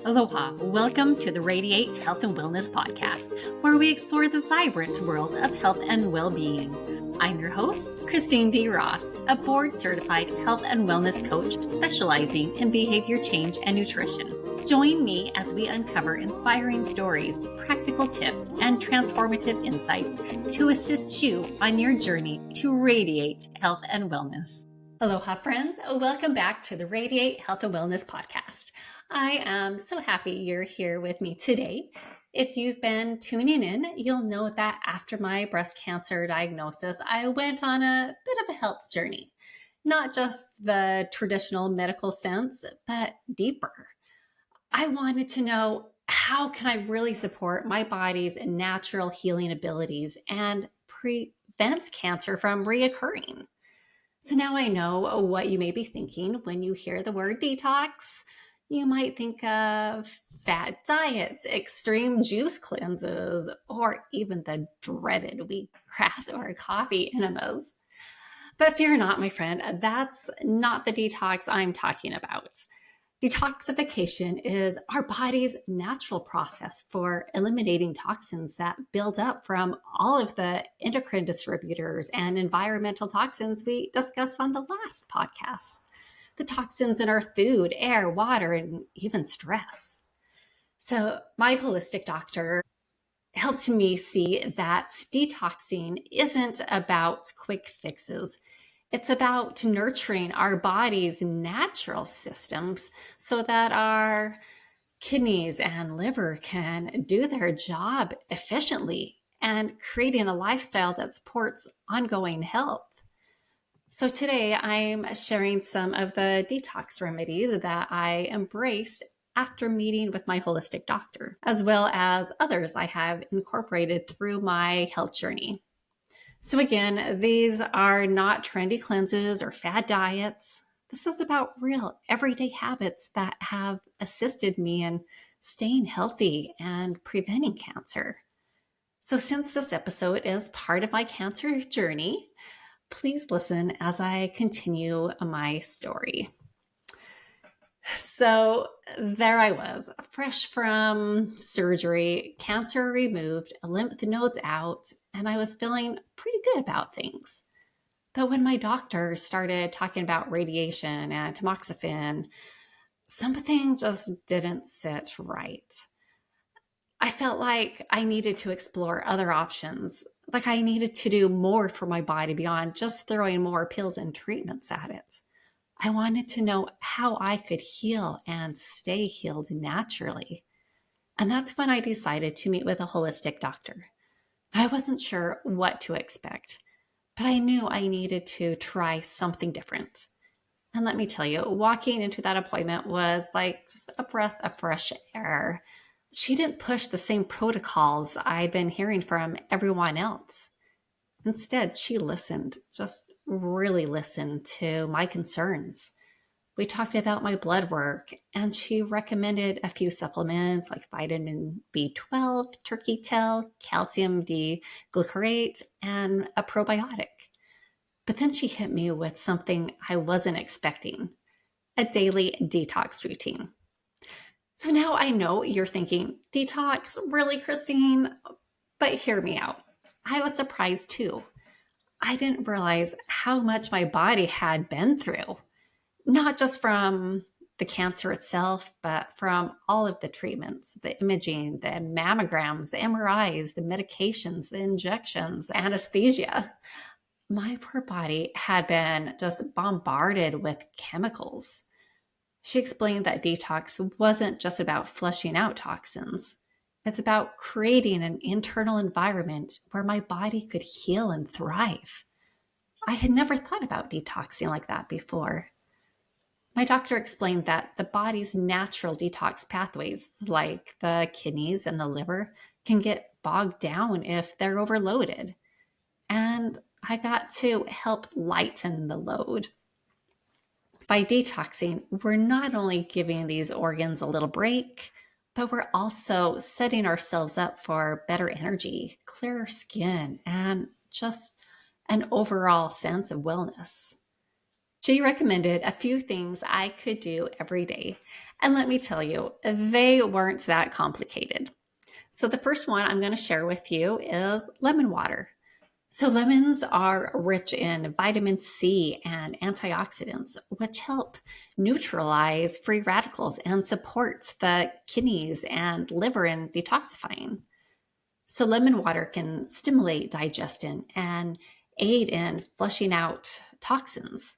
Aloha, welcome to the Radiate Health and Wellness Podcast, where we explore the vibrant world of health and well-being. I'm your host, Christine D. Ross, a board-certified health and wellness coach specializing in behavior change and nutrition. Join me as we uncover inspiring stories, practical tips, and transformative insights to assist you on your journey to radiate health and wellness. Aloha, friends. Welcome back to the Radiate Health and Wellness Podcast. I am so happy you're here with me today. If you've been tuning in, you'll know that after my breast cancer diagnosis, I went on a bit of a health journey. Not just the traditional medical sense, but deeper. I wanted to know, how can I really support my body's natural healing abilities and prevent cancer from reoccurring? So now I know what you may be thinking when you hear the word detox. You might think of fat diets, extreme juice cleanses, or even the dreaded wheatgrass or coffee enemas. But fear not, my friend, that's not the detox I'm talking about. Detoxification is our body's natural process for eliminating toxins that build up from all of the endocrine distributors and environmental toxins we discussed on the last podcast. The toxins in our food, air, water, and even stress. So my holistic doctor helped me see that detoxing isn't about quick fixes. It's about nurturing our body's natural systems so that our kidneys and liver can do their job efficiently and creating a lifestyle that supports ongoing health. So today I'm sharing some of the detox remedies that I embraced after meeting with my holistic doctor, as well as others I have incorporated through my health journey. So again, these are not trendy cleanses or fad diets. This is about real everyday habits that have assisted me in staying healthy and preventing cancer. So since this episode is part of my cancer journey, please listen as I continue my story. So there I was, fresh from surgery, cancer removed, lymph nodes out, and I was feeling pretty good about things. But when my doctor started talking about radiation and tamoxifen, something just didn't sit right. I felt like I needed to explore other options, like I needed to do more for my body beyond just throwing more pills and treatments at it. I wanted to know how I could heal and stay healed naturally. And that's when I decided to meet with a holistic doctor. I wasn't sure what to expect, but I knew I needed to try something different. And let me tell you, walking into that appointment was like just a breath of fresh air. She didn't push the same protocols I'd been hearing from everyone else. Instead, she listened, just really listened to my concerns. We talked about my blood work, and she recommended a few supplements like vitamin B12, turkey tail, calcium D-glucarate, and a probiotic. But then she hit me with something I wasn't expecting, a daily detox routine. So now I know you're thinking, detox? Really, Christine? But hear me out. I was surprised too. I didn't realize how much my body had been through, not just from the cancer itself, but from all of the treatments, the imaging, the mammograms, the MRIs, the medications, the injections, the anesthesia. My poor body had been just bombarded with chemicals. She explained that detox wasn't just about flushing out toxins. It's about creating an internal environment where my body could heal and thrive. I had never thought about detoxing like that before. My doctor explained that the body's natural detox pathways, like the kidneys and the liver, can get bogged down if they're overloaded. And I got to help lighten the load. By detoxing, we're not only giving these organs a little break, but we're also setting ourselves up for better energy, clearer skin, and just an overall sense of wellness. She recommended a few things I could do every day. And let me tell you, they weren't that complicated. So the first one I'm going to share with you is lemon water. So lemons are rich in vitamin C and antioxidants, which help neutralize free radicals and supports the kidneys and liver in detoxifying. So lemon water can stimulate digestion and aid in flushing out toxins.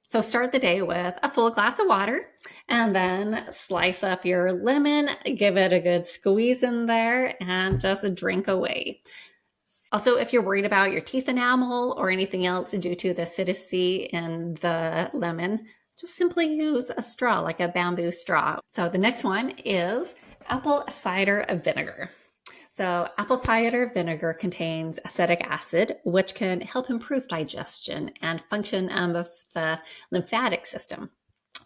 So start the day with a full glass of water and then slice up your lemon, give it a good squeeze in there, and just drink away. Also, if you're worried about your teeth enamel or anything else due to the acidity in the lemon, just simply use a straw, like a bamboo straw. So the next one is apple cider vinegar. So apple cider vinegar contains acetic acid, which can help improve digestion and function of the lymphatic system.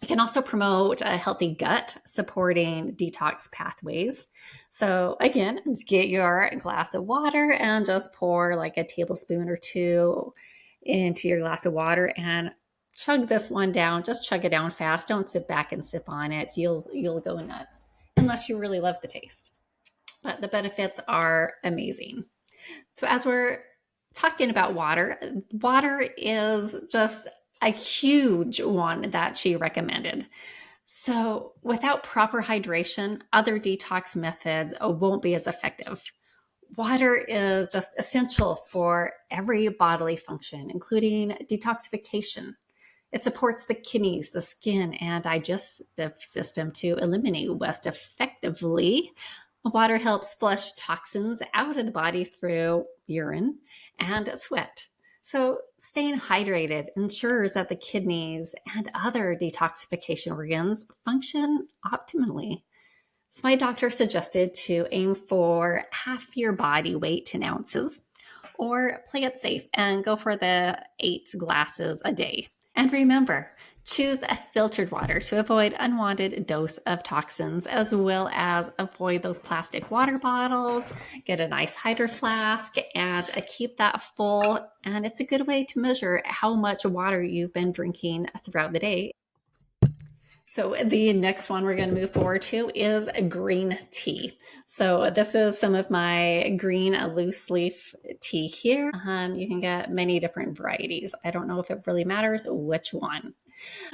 It can also promote a healthy gut, supporting detox pathways. So again, just get your glass of water and just pour like a tablespoon or two into your glass of water and chug this one down. Just chug it down fast. Don't sit back and sip on it. You'll go nuts unless you really love the taste. But the benefits are amazing. So as we're talking about water, water is just a huge one that she recommended. So without proper hydration, other detox methods won't be as effective. Water is just essential for every bodily function, including detoxification. It supports the kidneys, the skin, and digestive system to eliminate waste effectively. Water helps flush toxins out of the body through urine and sweat. So, staying hydrated ensures that the kidneys and other detoxification organs function optimally. So, my doctor suggested to aim for half your body weight in ounces or play it safe and go for the 8 glasses a day. And remember, choose a filtered water to avoid unwanted dose of toxins, as well as avoid those plastic water bottles. Get a nice hydro flask and keep that full. And it's a good way to measure how much water you've been drinking throughout the day. So the next one we're going to move forward to is green tea. So this is some of my green loose leaf tea here. You can get many different varieties. I don't know if it really matters which one.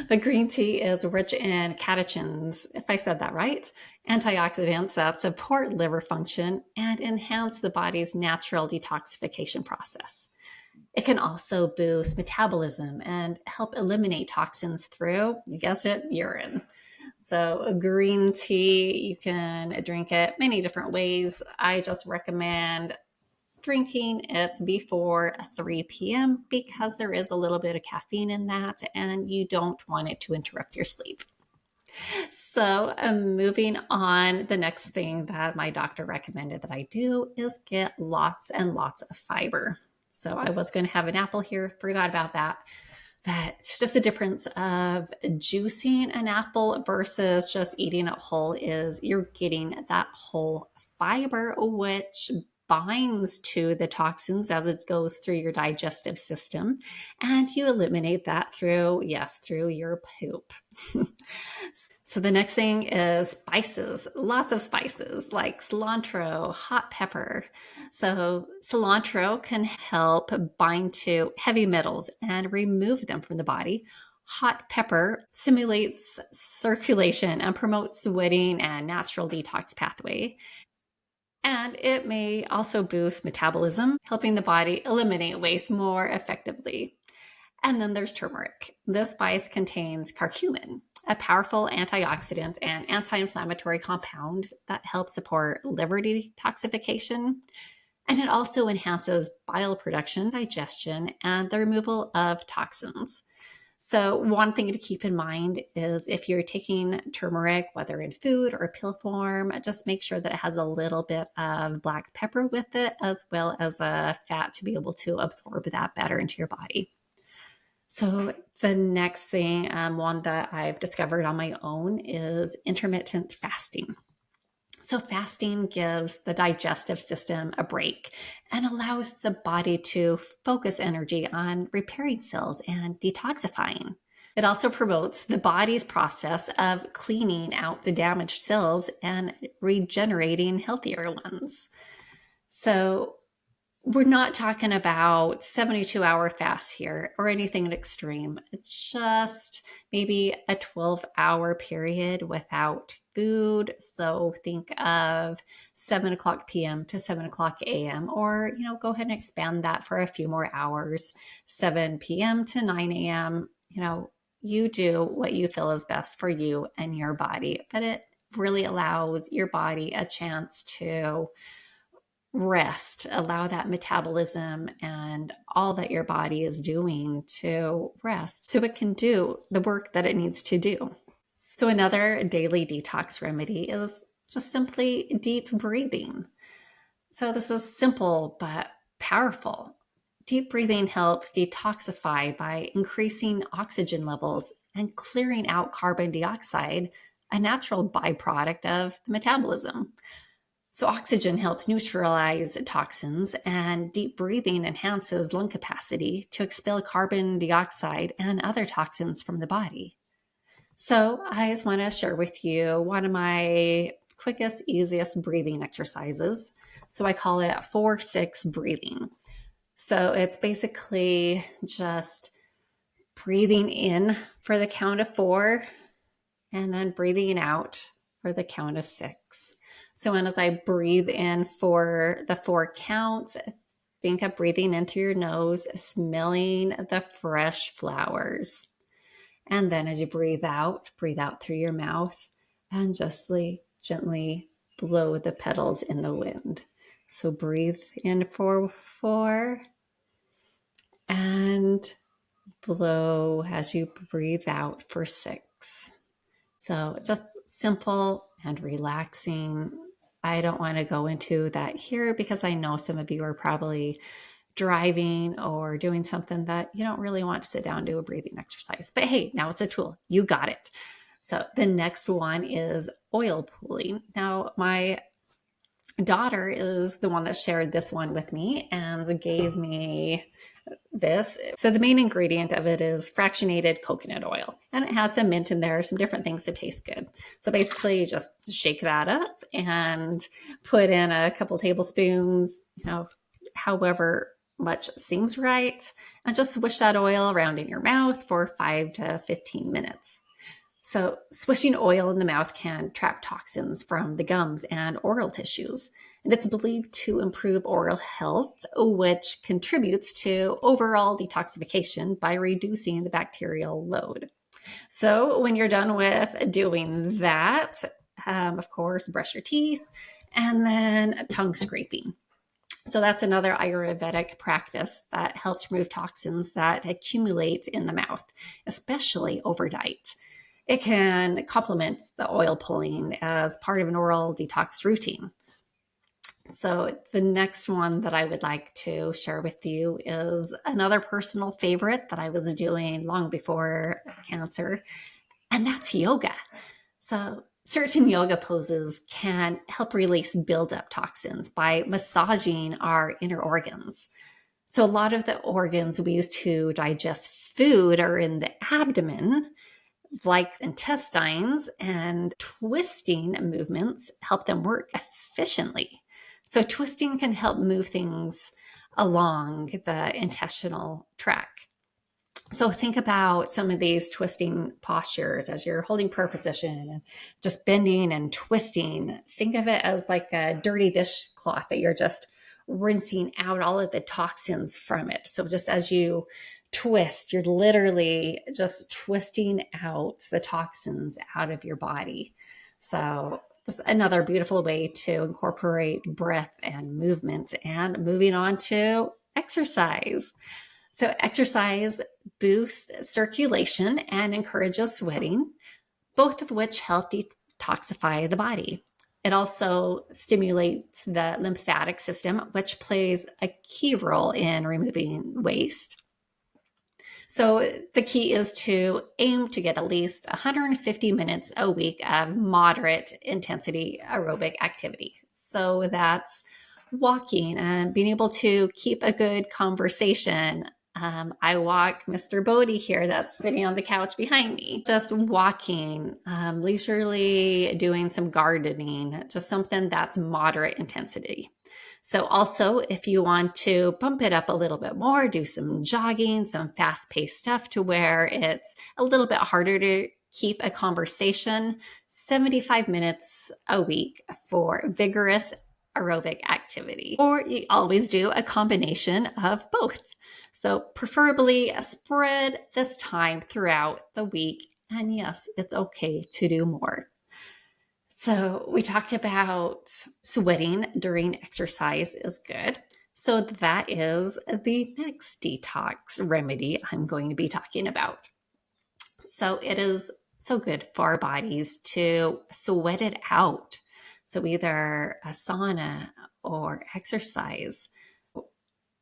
But green tea is rich in catechins, if I said that right, antioxidants that support liver function and enhance the body's natural detoxification process. It can also boost metabolism and help eliminate toxins through, you guessed it, urine. So green tea, you can drink it many different ways. I just recommend drinking it before 3 p.m. because there is a little bit of caffeine in that and you don't want it to interrupt your sleep. So moving on, the next thing that my doctor recommended that I do is get lots and lots of fiber. So I was going to have an apple here, forgot about that. But it's just the difference of juicing an apple versus just eating it whole is you're getting that whole fiber, which binds to the toxins as it goes through your digestive system. And you eliminate that through your poop. So the next thing is spices, lots of spices like cilantro, hot pepper. So cilantro can help bind to heavy metals and remove them from the body. Hot pepper stimulates circulation and promotes sweating and natural detox pathway. And it may also boost metabolism, helping the body eliminate waste more effectively. And then there's turmeric. This spice contains curcumin, a powerful antioxidant and anti-inflammatory compound that helps support liver detoxification. And it also enhances bile production, digestion, and the removal of toxins. So one thing to keep in mind is if you're taking turmeric, whether in food or pill form, just make sure that it has a little bit of black pepper with it, as well as a fat to be able to absorb that better into your body. So the next thing, one that I've discovered on my own is intermittent fasting. So fasting gives the digestive system a break and allows the body to focus energy on repairing cells and detoxifying. It also promotes the body's process of cleaning out the damaged cells and regenerating healthier ones. So we're not talking about 72-hour fasts here or anything extreme. It's just maybe a 12-hour period without food. So think of 7 o'clock p.m. to 7 o'clock a.m. or, go ahead and expand that for a few more hours, 7 p.m. to 9 a.m. You do what you feel is best for you and your body, but it really allows your body a chance to rest, allow that metabolism and all that your body is doing to rest so it can do the work that it needs to do. So another daily detox remedy is just simply deep breathing. So this is simple but powerful. Deep breathing helps detoxify by increasing oxygen levels and clearing out carbon dioxide, a natural byproduct of the metabolism. So oxygen helps neutralize toxins, and deep breathing enhances lung capacity to expel carbon dioxide and other toxins from the body. So I just want to share with you one of my quickest, easiest breathing exercises. So I call it 4-6 breathing. So it's basically just breathing in for the count of 4 and then breathing out for the count of 6. So as I breathe in for the 4 counts, think of breathing in through your nose, smelling the fresh flowers. And then as you breathe out through your mouth and just gently blow the petals in the wind. So breathe in for 4 and blow as you breathe out for 6. So just simple and relaxing. I don't want to go into that here because I know some of you are probably driving or doing something that you don't really want to sit down and do a breathing exercise. But hey, now it's a tool. You got it. So the next one is oil pulling. Now, my daughter is the one that shared this one with me and gave me this. So the main ingredient of it is fractionated coconut oil, and it has some mint in there, some different things to taste good. So basically you just shake that up and put in a couple tablespoons, however much seems right, and just swish that oil around in your mouth for 5 to 15 minutes. So swishing oil in the mouth can trap toxins from the gums and oral tissues. And it's believed to improve oral health, which contributes to overall detoxification by reducing the bacterial load. So when you're done with doing that, of course, brush your teeth and then tongue scraping. So that's another Ayurvedic practice that helps remove toxins that accumulate in the mouth, especially overnight. It can complement the oil pulling as part of an oral detox routine. So the next one that I would like to share with you is another personal favorite that I was doing long before cancer, and that's yoga. So certain yoga poses can help release buildup toxins by massaging our inner organs. So a lot of the organs we use to digest food are in the abdomen, like intestines, and twisting movements help them work efficiently. So twisting can help move things along the intestinal tract. So think about some of these twisting postures as you're holding prayer position and just bending and twisting. Think of it as like a dirty dishcloth that you're just rinsing out all of the toxins from it. So just as you twist, you're literally just twisting out the toxins out of your body. So just another beautiful way to incorporate breath and movement. And moving on to exercise. So exercise boosts circulation and encourages sweating, both of which help detoxify the body. It also stimulates the lymphatic system, which plays a key role in removing waste. So the key is to aim to get at least 150 minutes a week of moderate intensity aerobic activity. So that's walking and being able to keep a good conversation I walk Mr. Bodie here that's sitting on the couch behind me, just walking, leisurely doing some gardening, just something that's moderate intensity. So also, if you want to bump it up a little bit more, do some jogging, some fast-paced stuff to where it's a little bit harder to keep a conversation, 75 minutes a week for vigorous aerobic activity. Or you always do a combination of both. So preferably spread this time throughout the week. And yes, it's okay to do more. So we talked about sweating during exercise is good. So that is the next detox remedy I'm going to be talking about. So it is so good for our bodies to sweat it out. So either a sauna or exercise.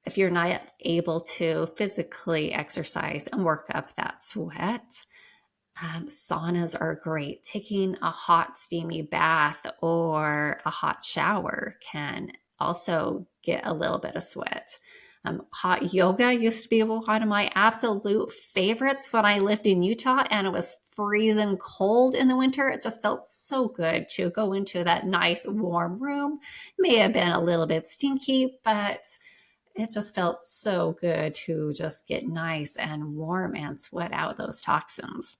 If you're not able to physically exercise and work up that sweat, saunas are great. Taking a hot, steamy bath or a hot shower can also get a little bit of sweat. Hot yoga used to be one of my absolute favorites when I lived in Utah and it was freezing cold in the winter. It just felt so good to go into that nice warm room. May have been a little bit stinky, but it just felt so good to just get nice and warm and sweat out those toxins.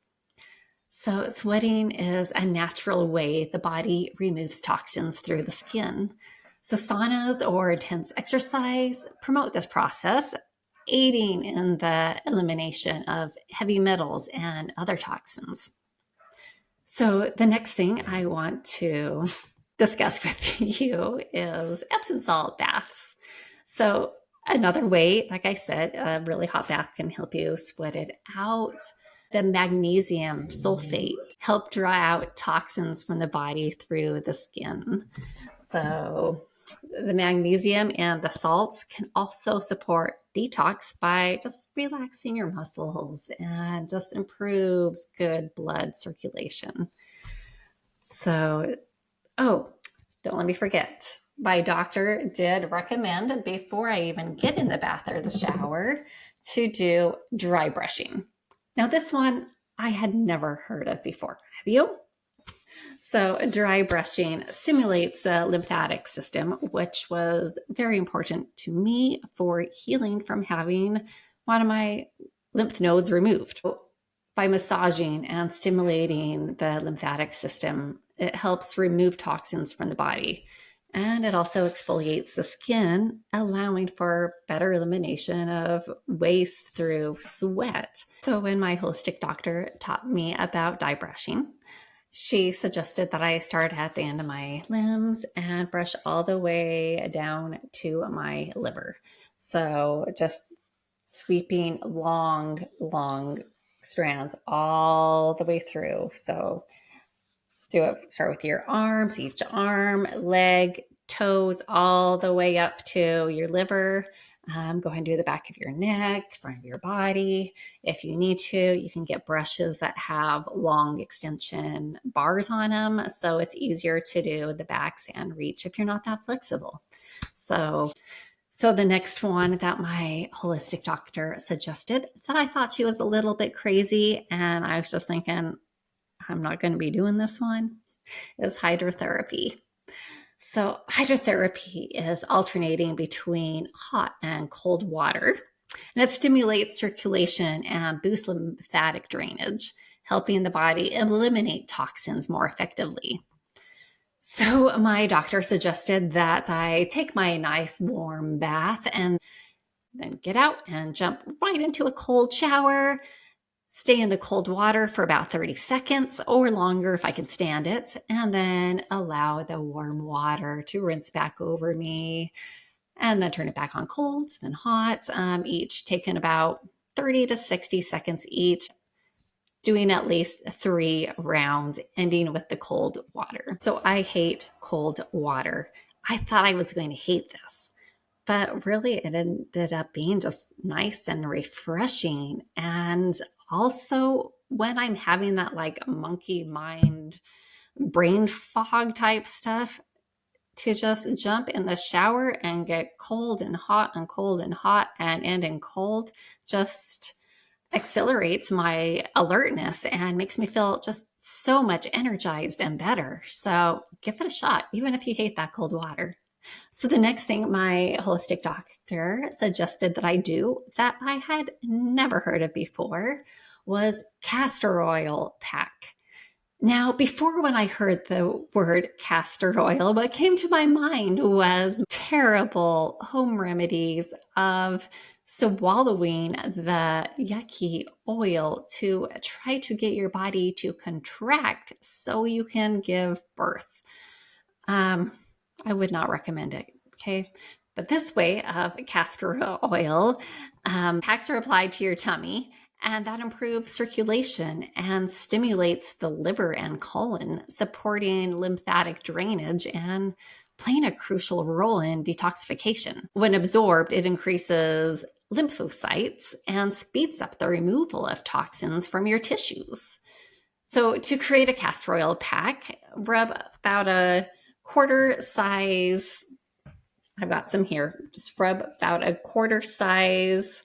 So sweating is a natural way the body removes toxins through the skin. So saunas or intense exercise promote this process, aiding in the elimination of heavy metals and other toxins. So the next thing I want to discuss with you is Epsom salt baths. So another way, like I said, a really hot bath can help you sweat it out. The magnesium sulfate help draw out toxins from the body through the skin. So the magnesium and the salts can also support detox by just relaxing your muscles and just improves good blood circulation. So, don't let me forget. My doctor did recommend before I even get in the bath or the shower to do dry brushing. Now, this one I had never heard of before. Have you? So dry brushing stimulates the lymphatic system, which was very important to me for healing from having one of my lymph nodes removed. By massaging and stimulating the lymphatic system, it helps remove toxins from the body. And it also exfoliates the skin, allowing for better elimination of waste through sweat. So when my holistic doctor taught me about dry brushing, she suggested that I start at the end of my limbs and brush all the way down to my liver. So just sweeping long strands all the way through. So start with your arms, each arm, leg, toes, all the way up to your liver. Go ahead and do the back of your neck, front of your body. If you need to, you can get brushes that have long extension bars on them. So it's easier to do the backs and reach if you're not that flexible. So the next one that my holistic doctor suggested, that I thought she was a little bit crazy, and I was just thinking, I'm not going to be doing this one, is hydrotherapy. So hydrotherapy is alternating between hot and cold water, and it stimulates circulation and boosts lymphatic drainage, helping the body eliminate toxins more effectively. So my doctor suggested that I take my nice warm bath and then get out and jump right into a cold shower, stay in the cold water for about 30 seconds or longer if I can stand it, and then allow the warm water to rinse back over me, and then turn it back on cold, then hot, each taking about 30 to 60 seconds each, doing at least 3 rounds, ending with the cold water. So I hate cold water. I thought I was going to hate this, but really it ended up being just nice and refreshing. And also when I'm having that like monkey mind brain fog type stuff, to just jump in the shower and get cold and hot and cold and hot and end in cold just accelerates my alertness and makes me feel just so much energized and better. So give it a shot, even if you hate that cold water. So the next thing my holistic doctor suggested that I do that I had never heard of before was castor oil pack. Now, before when I heard the word castor oil, what came to my mind was terrible home remedies of swallowing the yucky oil to try to get your body to contract so you can give birth. I would not recommend it, okay? But this way of castor oil, packs are applied to your tummy, and that improves circulation and stimulates the liver and colon, supporting lymphatic drainage and playing a crucial role in detoxification. When absorbed, it increases lymphocytes and speeds up the removal of toxins from your tissues. So to create a castor oil pack, rub about a quarter size, I've got some here, just rub about a quarter size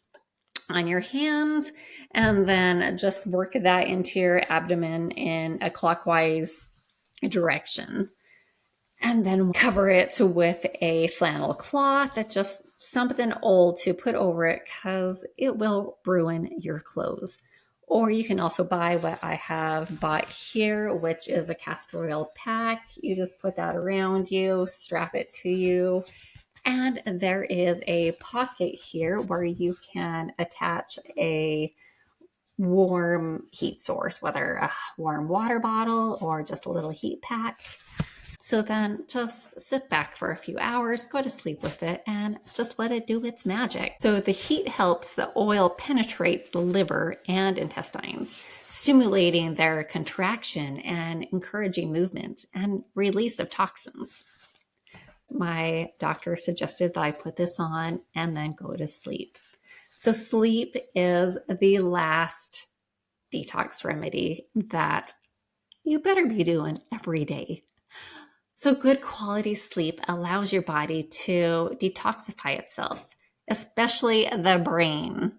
on your hands and then just work that into your abdomen in a clockwise direction. And then cover it with a flannel cloth, that's just something old to put over it because it will ruin your clothes. Or you can also buy what I have bought here, which is a castor oil pack. You just put that around you, strap it to you. And there is a pocket here where you can attach a warm heat source, whether a warm water bottle or just a little heat pack. So then just sit back for a few hours, go to sleep with it, and just let it do its magic. So the heat helps the oil penetrate the liver and intestines, stimulating their contraction and encouraging movement and release of toxins. My doctor suggested that I put this on and then go to sleep. So sleep is the last detox remedy that you better be doing every day. So good quality sleep allows your body to detoxify itself, especially the brain.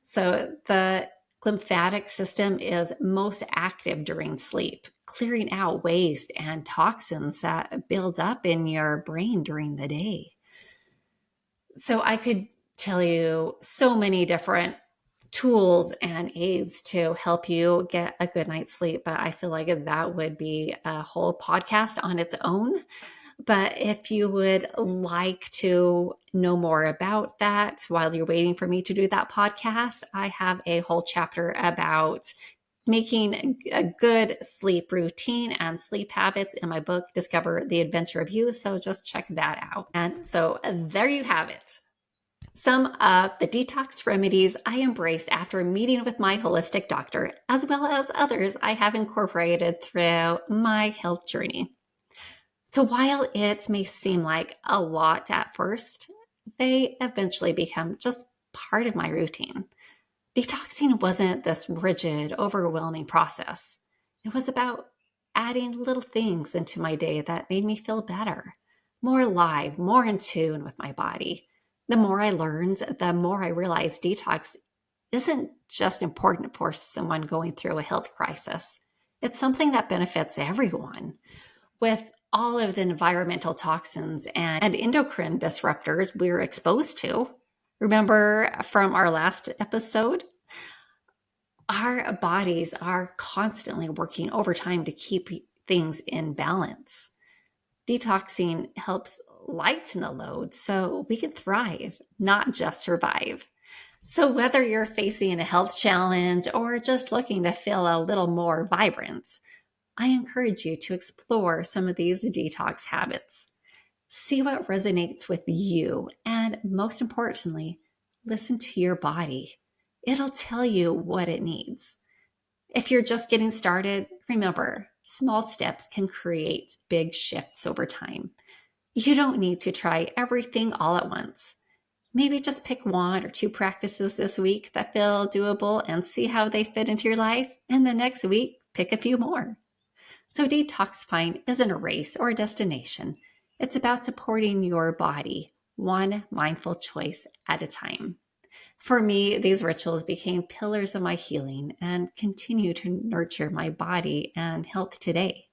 So the lymphatic system is most active during sleep, clearing out waste and toxins that build up in your brain during the day. So I could tell you so many different tools and aids to help you get a good night's sleep, but I feel like that would be a whole podcast on its own. But if you would like to know more about that while you're waiting for me to do that podcast, I have a whole chapter about making a good sleep routine and sleep habits in my book, Discover the Adventure of You. So just check that out. And so there you have it. Some of the detox remedies I embraced after meeting with my holistic doctor, as well as others I have incorporated through my health journey. So while it may seem like a lot at first, they eventually become just part of my routine. Detoxing wasn't this rigid, overwhelming process. It was about adding little things into my day that made me feel better, more alive, more in tune with my body. The more I learned, the more I realized detox isn't just important for someone going through a health crisis. It's something that benefits everyone. With all of the environmental toxins and endocrine disruptors we're exposed to, remember from our last episode, our bodies are constantly working overtime to keep things in balance. Detoxing helps lighten the load so we can thrive, not just survive. So whether you're facing a health challenge or just looking to feel a little more vibrant, I encourage you to explore some of these detox habits. See what resonates with you, and most importantly, listen to your body. It'll tell you what it needs. If you're just getting started, remember, small steps can create big shifts over time. You don't need to try everything all at once. Maybe just pick one or two practices this week that feel doable and see how they fit into your life. And the next week, pick a few more. So detoxifying isn't a race or a destination. It's about supporting your body, one mindful choice at a time. For me, these rituals became pillars of my healing and continue to nurture my body and health today.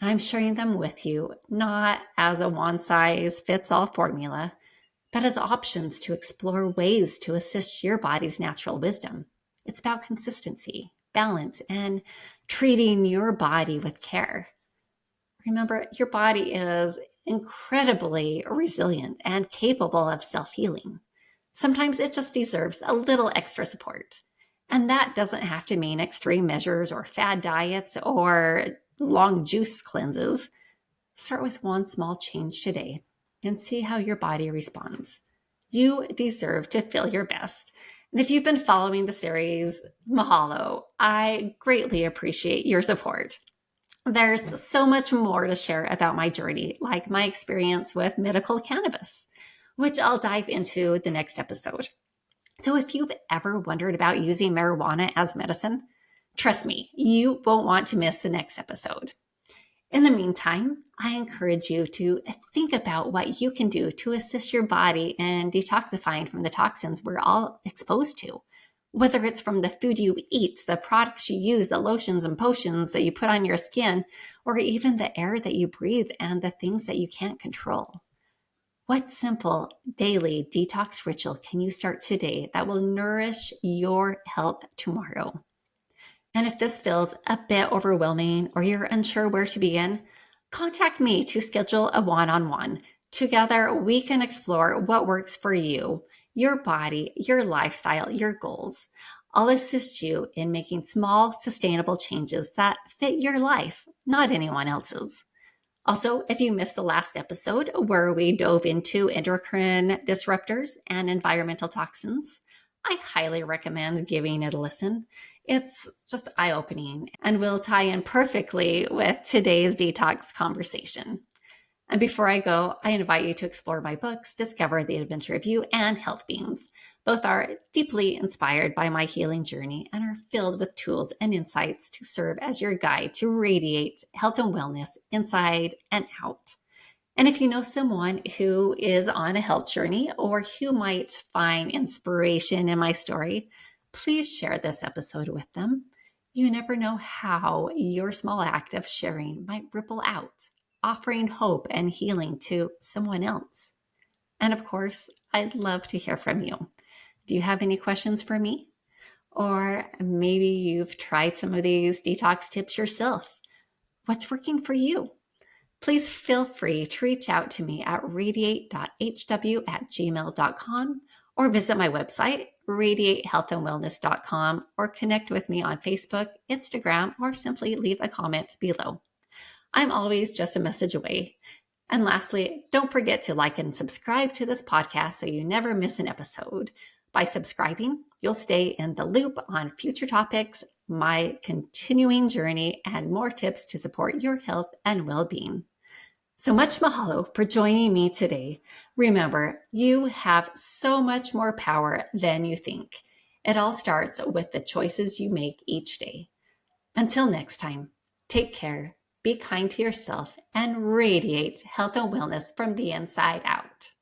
And I'm sharing them with you, not as a one size fits all formula, but as options to explore ways to assist your body's natural wisdom. It's about consistency, balance, and treating your body with care. Remember, your body is incredibly resilient and capable of self healing. Sometimes it just deserves a little extra support. And that doesn't have to mean extreme measures or fad diets or long juice cleanses. Start with one small change today and see how your body responds. You deserve to feel your best. And if you've been following the series, mahalo. I greatly appreciate your support. There's so much more to share about my journey, like my experience with medical cannabis, which I'll dive into the next episode. So if you've ever wondered about using marijuana as medicine, trust me, you won't want to miss the next episode. In the meantime, I encourage you to think about what you can do to assist your body in detoxifying from the toxins we're all exposed to. Whether it's from the food you eat, the products you use, the lotions and potions that you put on your skin, or even the air that you breathe and the things that you can't control. What simple daily detox ritual can you start today that will nourish your health tomorrow? And if this feels a bit overwhelming or you're unsure where to begin, contact me to schedule a one-on-one. Together, we can explore what works for you, your body, your lifestyle, your goals. I'll assist you in making small, sustainable changes that fit your life, not anyone else's. Also, if you missed the last episode where we dove into endocrine disruptors and environmental toxins, I highly recommend giving it a listen. It's just eye-opening and will tie in perfectly with today's detox conversation. And before I go, I invite you to explore my books, Discover the Adventure of You and Health Beams. Both are deeply inspired by my healing journey and are filled with tools and insights to serve as your guide to radiate health and wellness inside and out. And if you know someone who is on a health journey or who might find inspiration in my story, please share this episode with them. You never know how your small act of sharing might ripple out, offering hope and healing to someone else. And of course, I'd love to hear from you. Do you have any questions for me? Or maybe you've tried some of these detox tips yourself. What's working for you? Please feel free to reach out to me at radiate.hw@gmail.com or visit my website, radiatehealthandwellness.com, or connect with me on Facebook, Instagram, or simply leave a comment below. I'm always just a message away. And lastly, don't forget to like and subscribe to this podcast so you never miss an episode. By subscribing, you'll stay in the loop on future topics, my continuing journey, and more tips to support your health and well-being. So much mahalo for joining me today. Remember, you have so much more power than you think. It all starts with the choices you make each day. Until next time, take care, be kind to yourself, and radiate health and wellness from the inside out.